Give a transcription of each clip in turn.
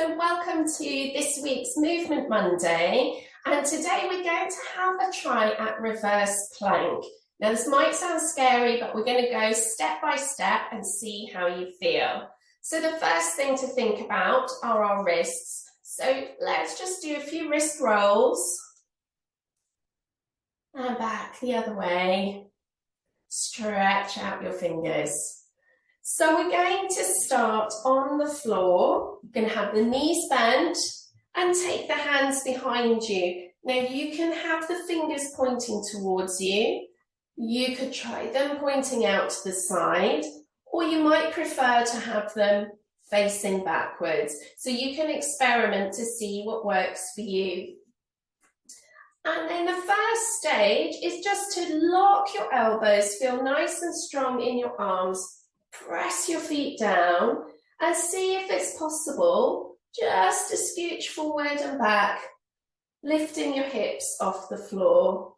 So welcome to this week's Movement Monday, and today we're going to have a try at reverse plank. Now this might sound scary, but we're going to go step by step and see how you feel. So the first thing to think about are our wrists. So let's just do a few wrist rolls. And back the other way. Stretch out your fingers. So we're going to start on the floor. You're going to have the knees bent and take the hands behind you. Now you can have the fingers pointing towards you. You could try them pointing out to the side, or you might prefer to have them facing backwards. So you can experiment to see what works for you. And then the first stage is just to lock your elbows, feel nice and strong in your arms. Press your feet down and see if it's possible just to scooch forward and back, lifting your hips off the floor.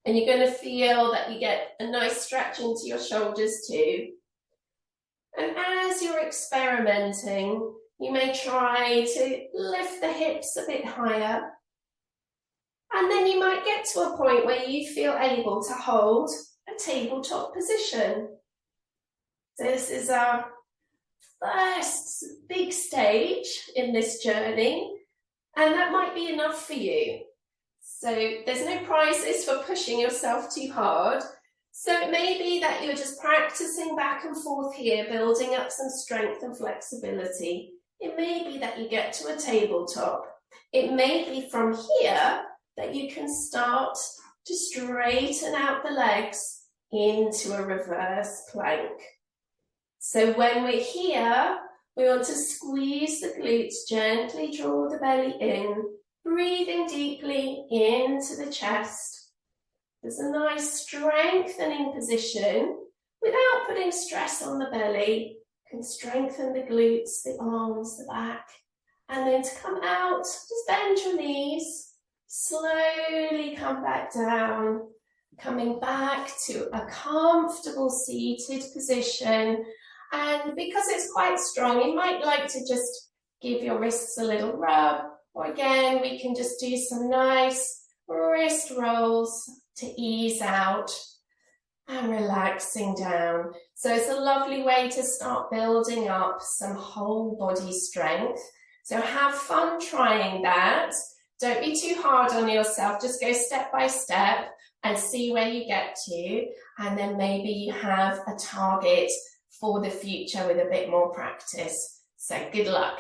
And you're going to feel that you get a nice stretch into your shoulders too. And as you're experimenting, you may try to lift the hips a bit higher. And then you might get to a point where you feel able to hold a tabletop position. This is our first big stage in this journey, and that might be enough for you. So there's no prizes for pushing yourself too hard. So it may be that you're just practicing back and forth here, building up some strength and flexibility. It may be that you get to a tabletop. It may be from here that you can start to straighten out the legs into a reverse plank. So when we're here, we want to squeeze the glutes, gently draw the belly in, breathing deeply into the chest. There's a nice strengthening position without putting stress on the belly. You can strengthen the glutes, the arms, the back. And then to come out, just bend your knees, slowly come back down, coming back to a comfortable seated position. And because it's quite strong, you might like to just give your wrists a little rub, or again, we can just do some nice wrist rolls to ease out and relaxing down. So it's a lovely way to start building up some whole body strength. So have fun trying that. Don't be too hard on yourself, just go step by step and see where you get to, and then maybe you have a target for the future with a bit more practice. So good luck.